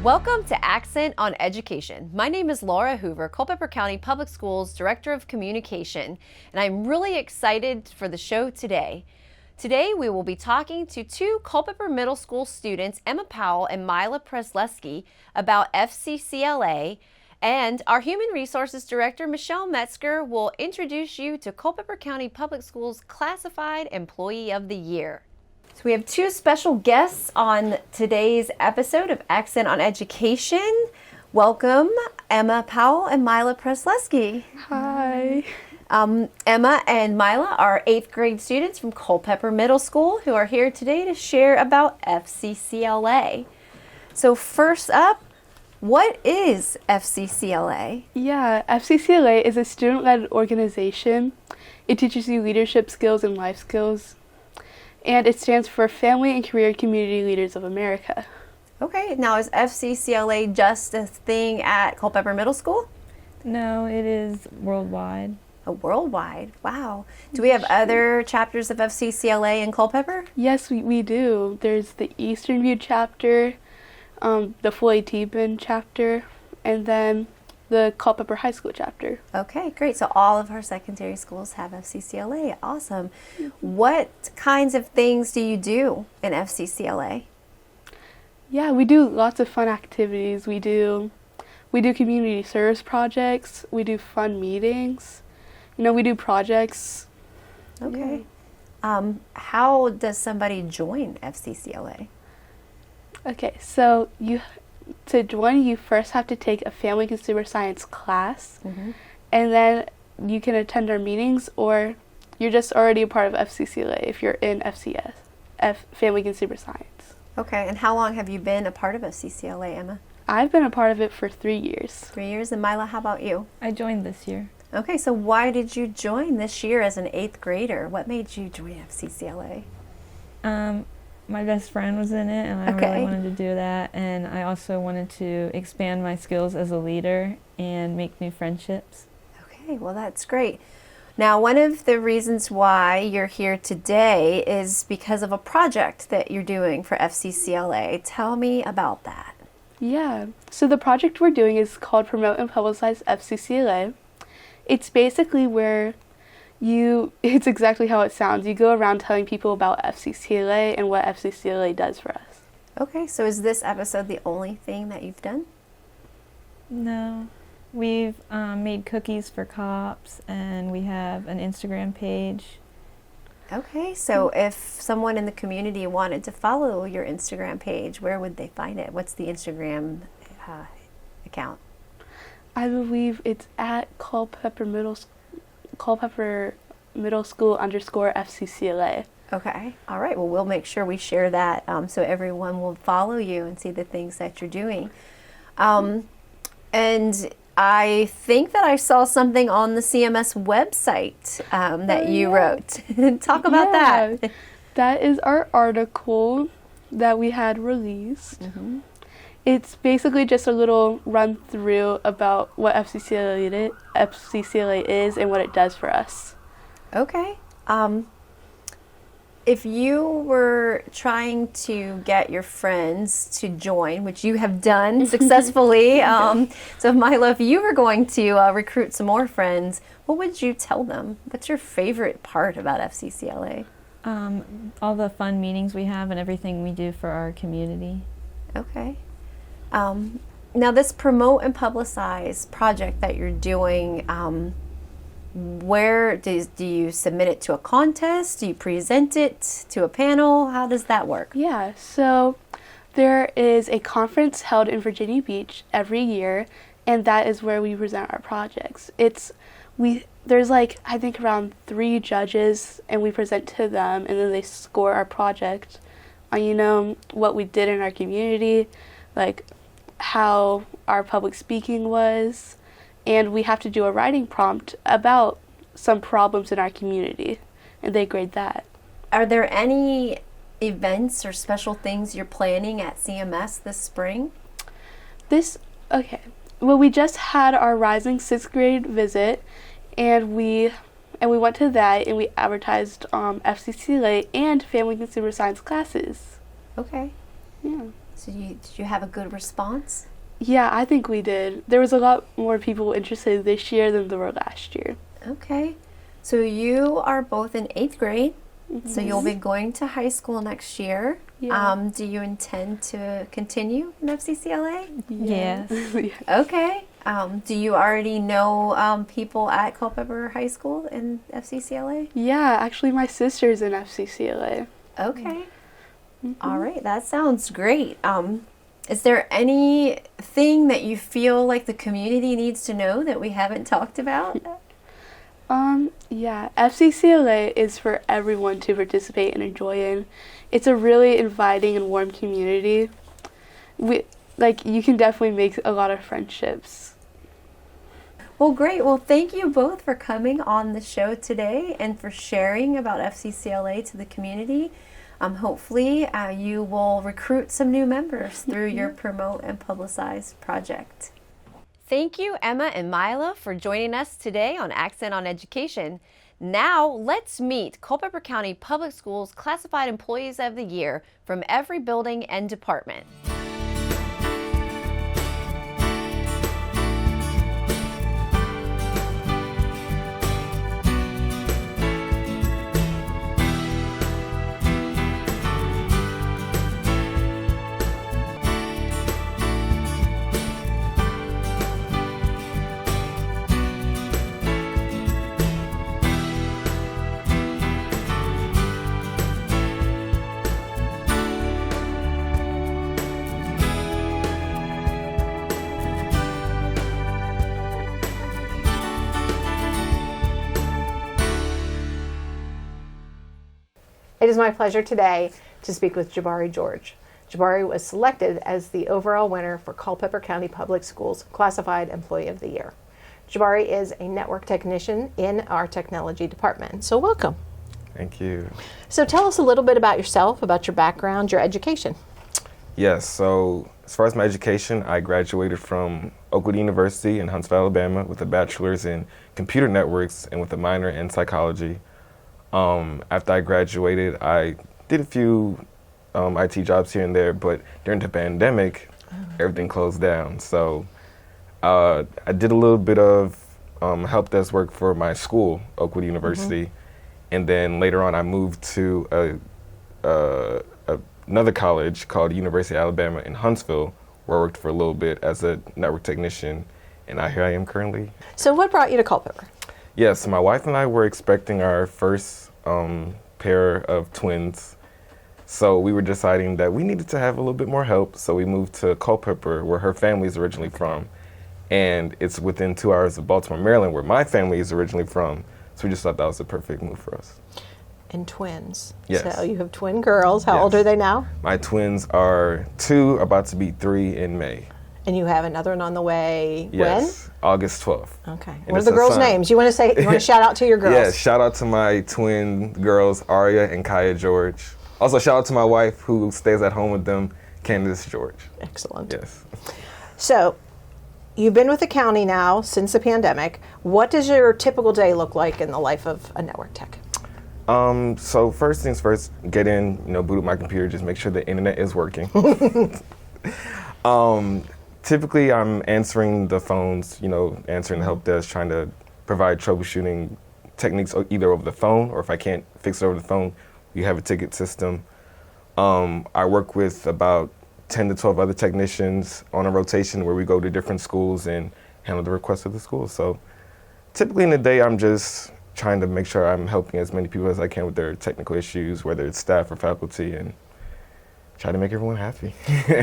Welcome to Accent on Education. My name is Laura Hoover, Culpeper County Public Schools Director of Communication, and I'm really excited for the show today. Today we will be talking to two Culpeper Middle School students, Emma Powell and Mila Presleski, about FCCLA, and our Human Resources Director, Michelle Metzgar, will introduce you to Culpeper County Public Schools Classified Employee of the Year. So we have two special guests on today's episode of Accent on Education. Welcome, Emma Powell and Mila Presleski. Hi. Emma and Mila are 8th grade students from Culpeper Middle School who are here today to share about FCCLA. So first up, what is FCCLA? Yeah, FCCLA is a student-led organization. It teaches you leadership skills and life skills. And it stands for Family and Career Community Leaders of America. Okay, now is FCCLA just a thing at Culpeper Middle School? No, it is worldwide. Oh, worldwide. Wow. Do we have other chapters of FCCLA in Culpeper? Yes, we do. There's the Eastern View chapter, the Floyd-Tebin chapter, and then the Culpeper High School chapter. Okay, great. So all of our secondary schools have FCCLA. Awesome. What kinds of things do you do in FCCLA? Yeah, we do lots of fun activities. We do community service projects. We do fun meetings. We do projects. Okay. How does somebody join FCCLA? Okay, so to join, you first have to take a family consumer science class, and then you can attend our meetings, or you're just already a part of FCCLA if you're in Family Consumer Science. Okay, and how long have you been a part of FCCLA, Emma? I've been a part of it for 3 years. 3 years. And Mila, how about you? I joined this year. Okay, so why did you join this year as an 8th grader? What made you join FCCLA? My best friend was in it, and I really wanted to do that. And I also wanted to expand my skills as a leader and make new friendships. Okay, well, that's great. Now, one of the reasons why you're here today is because of a project that you're doing for FCCLA. Tell me about that. Yeah, so the project we're doing is called Promote and Publicize FCCLA. It's basically where it's exactly how it sounds. You go around telling people about FCCLA and what FCCLA does for us. Okay, so is this episode the only thing that you've done? No. We've made cookies for cops, and we have an Instagram page. Okay, so if someone in the community wanted to follow your Instagram page, where would they find it? What's the Instagram account? I believe it's at Culpeper Middle School _FCCLA. Okay. All right. Well, we'll make sure we share that so everyone will follow you and see the things that you're doing. And I think that I saw something on the CMS website that you wrote. Talk about that. That is our article that we had released. It's basically just a little run through about what FCCLA is and what it does for us. Okay. If you were trying to get your friends to join, which you have done successfully, so Mila, if you were going to recruit some more friends, what would you tell them? What's your favorite part about FCCLA? All the fun meetings we have and everything we do for our community. Okay. Now this Promote and Publicize project that you're doing, where do you submit it to a contest? Do you present it to a panel? How does that work? Yeah, so there is a conference held in Virginia Beach every year, and that is where we present our projects. There's I think around 3 judges, and we present to them, and then they score our project on what we did in our community, how our public speaking was, and we have to do a writing prompt about some problems in our community, and they grade that. Are there any events or special things you're planning at CMS this spring? Well, we just had our Rising 6th grade visit, and we went to that, and we advertised FCCLA and Family Consumer Science classes. Okay. Yeah. So did you have a good response? Yeah, I think we did. There was a lot more people interested this year than there were last year. Okay. So you are both in 8th grade. So you'll Mm-hmm. be going to high school next year. Yeah. Do you intend to continue in FCCLA? Yes. Yeah. Okay. Do you already know people at Culpeper High School in FCCLA? Yeah, actually my sister's in FCCLA. Okay. Mm-hmm. All right. That sounds great. Is there anything that you feel like the community needs to know that we haven't talked about? Yeah, FCCLA is for everyone to participate and enjoy in. It's a really inviting and warm community. You can definitely make a lot of friendships. Well, great. Well, thank you both for coming on the show today and for sharing about FCCLA to the community. Hopefully, you will recruit some new members through your Promote and Publicize project. Thank you, Emma and Mila, for joining us today on Accent on Education. Now, let's meet Culpeper County Public Schools Classified Employees of the Year from every building and department. It is my pleasure today to speak with Jabari George. Jabari was selected as the overall winner for Culpeper County Public Schools Classified Employee of the Year. Jabari is a network technician in our technology department. So welcome. Thank you. So tell us a little bit about yourself, about your background, your education. Yes, so as far as my education, I graduated from Oakwood University in Huntsville, Alabama with a bachelor's in computer networks and with a minor in psychology. After I graduated, I did a few IT jobs here and there, but during the pandemic, everything closed down. So I did a little bit of help desk work for my school, Oakwood University, and then later on I moved to another college called University of Alabama in Huntsville, where I worked for a little bit as a network technician, and here I am currently. So what brought you to Culpeper? Yes, my wife and I were expecting our first pair of twins. So we were deciding that we needed to have a little bit more help. So we moved to Culpeper, where her family is originally from. And it's within 2 hours of Baltimore, Maryland, where my family is originally from. So we just thought that was the perfect move for us. And twins. Yes. So you have twin girls. How Yes. old are they now? My twins are 2, about to be 3 in May. And you have another one on the way. Yes, August 12th. When? Okay. And What are it's the a girls' son. names? You want to shout out to your girls? Yes, shout out to my twin girls, Aria and Kaya George. Also, shout out to my wife who stays at home with them, Candace George. Excellent. Yes. So, you've been with the county now since the pandemic. What does your typical day look like in the life of a network tech? So first things first, get in, boot up my computer, just make sure the internet is working. Typically, I'm answering the phones, answering the help desk, trying to provide troubleshooting techniques either over the phone, or if I can't fix it over the phone, we have a ticket system. I work with about 10 to 12 other technicians on a rotation where we go to different schools and handle the requests of the school. So typically in the day, I'm just trying to make sure I'm helping as many people as I can with their technical issues, whether it's staff or faculty, and try to make everyone happy.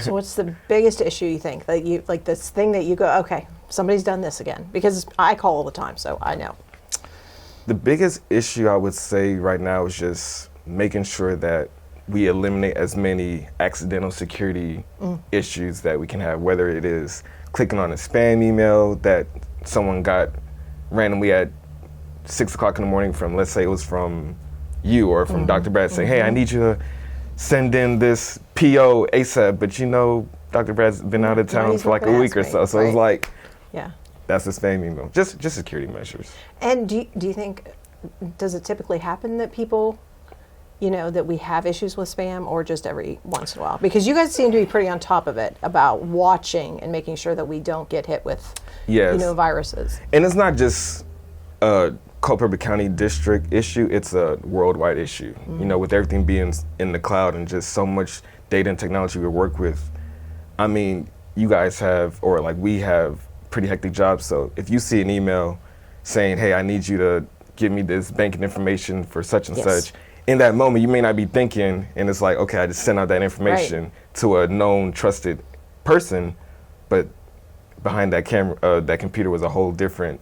So what's the biggest issue you think? Like this thing that you go, okay, somebody's done this again? Because I call all the time, so I know. The biggest issue I would say right now is just making sure that we eliminate as many accidental security issues that we can have, whether it is clicking on a spam email that someone got randomly at 6 o'clock in the morning from, let's say it was from you or from Dr. Brad saying, hey, I need you to send in this PO ASAP, but Dr. Brad's been out of town he's for like a working week or last so. week, So it's like, Yeah. that's a spam email. Just security measures. And do you think, does it typically happen that people that we have issues with spam, or just every once in a while? Because you guys seem to be pretty on top of it about watching and making sure that we don't get hit with, viruses. And it's not just a Culpeper County district issue, it's a worldwide issue. With everything being in the cloud and just so much data and technology we work with. I mean, you guys have, or like we have, pretty hectic jobs. So if you see an email saying, hey, I need you to give me this banking information for such and such, in that moment, you may not be thinking, and it's like, okay, I just sent out that information to a known, trusted person, but behind that camera, that computer was a whole different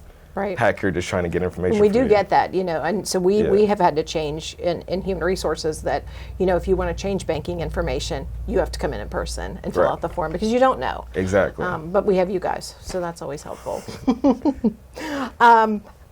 hacker just trying to get information. We do get that, and so we have had to change in human resources that, if you want to change banking information, you have to come in person and fill out the form because you don't know. Exactly. But we have you guys, so that's always helpful.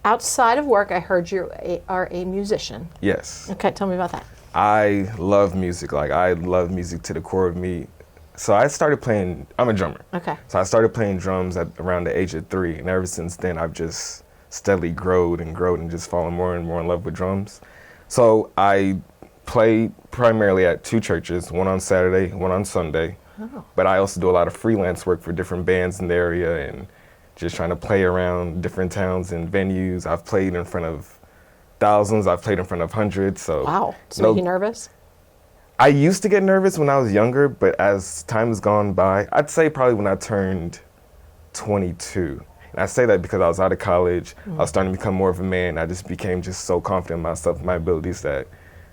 Outside of work, I heard you are a musician. Yes. Okay, tell me about that. I love music. Like, I love music to the core of me. So I started playing, I'm a drummer. Okay. So I started playing drums at around the age of 3. And ever since then, I've just steadily growed and just fallen more and more in love with drums. So I play primarily at 2 churches, one on Saturday, one on Sunday. Oh. But I also do a lot of freelance work for different bands in the area and just trying to play around different towns and venues. I've played in front of thousands. I've played in front of hundreds. So wow. Does it make you nervous? I used to get nervous when I was younger, but as time has gone by, I'd say probably when I turned 22. And I say that because I was out of college. I was starting to become more of a man. I just became just so confident in myself, my abilities, that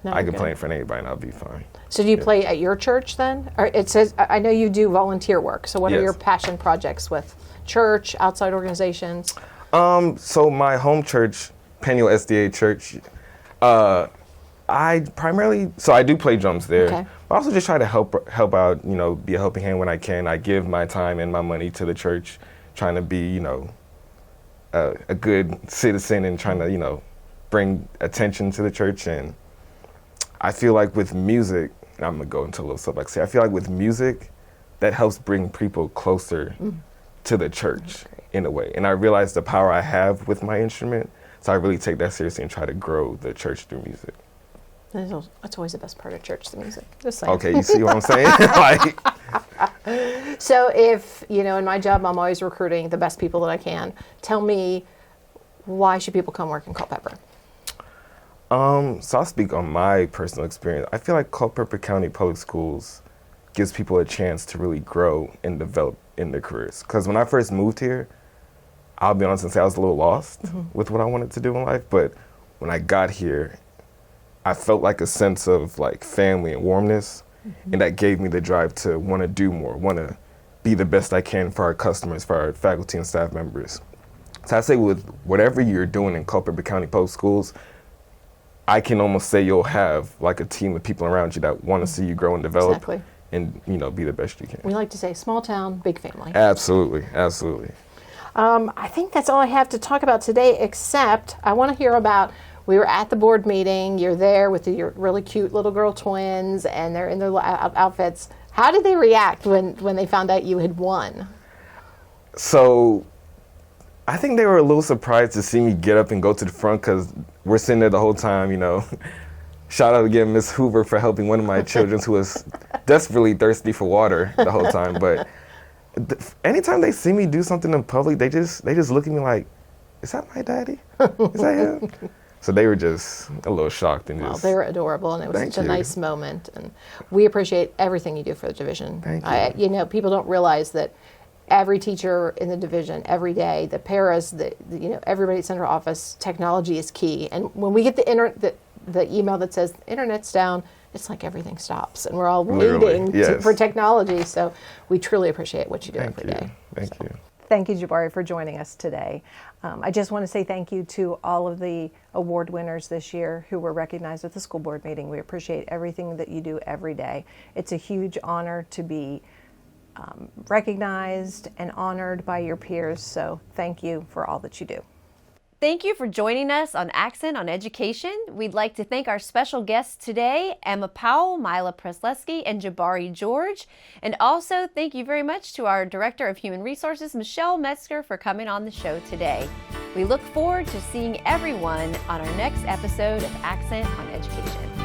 I could play in front of anybody and I'll be fine. So do you play at your church then? Or it says, I know you do volunteer work. So what are your passion projects with church, outside organizations? So my home church, Peniel SDA Church, I do play drums there. Okay. But I also just try to help out, be a helping hand when I can. I give my time and my money to the church, trying to be, a good citizen and trying to, bring attention to the church. And I feel like with music, and I'm going to go into a little soapbox here, I feel like with music, that helps bring people closer to the church in a way. And I realize the power I have with my instrument, so I really take that seriously and try to grow the church through music. That's always the best part of church, the music. Just saying. Okay, you see what I'm saying? So if, in my job, I'm always recruiting the best people that I can. Tell me, why should people come work in Culpeper? So I'll speak on my personal experience. I feel like Culpeper County Public Schools gives people a chance to really grow and develop in their careers. Because when I first moved here, I'll be honest and say I was a little lost with what I wanted to do in life. But when I got here, I felt like a sense of like family and warmness. And that gave me the drive to want to do more, want to be the best I can for our customers, for our faculty and staff members. So I say with whatever you're doing in Culpeper County Public Schools, I can almost say you'll have like a team of people around you that want to see you grow and develop and, be the best you can. We like to say small town, big family. Absolutely, absolutely. I think that's all I have to talk about today, except I want to hear about, we were at the board meeting, you're there with your really cute little girl twins, and they're in their outfits. How did they react when they found out you had won? So I think they were a little surprised to see me get up and go to the front because we're sitting there the whole time, Shout out again, Miss Hoover, for helping one of my children who was desperately thirsty for water the whole time. But anytime they see me do something in public, they just look at me like, is that my daddy? Is that him? So they were just a little shocked. And well, they were adorable, and it was such a nice moment. And we appreciate everything you do for the division. Thank you. People don't realize that every teacher in the division, every day, the paras, everybody at central office, technology is key. And when we get the email that says internet's down, it's like everything stops, and we're all waiting for technology. So we truly appreciate what you do every day. Thank you. Thank you, Jabari, for joining us today. I just want to say thank you to all of the award winners this year who were recognized at the school board meeting. We appreciate everything that you do every day. It's a huge honor to be recognized and honored by your peers, so thank you for all that you do. Thank you for joining us on Accent on Education. We'd like to thank our special guests today, Emma Powell, Mila Presleski, and Jabari George. And also thank you very much to our Director of Human Resources, Michelle Metzgar, for coming on the show today. We look forward to seeing everyone on our next episode of Accent on Education.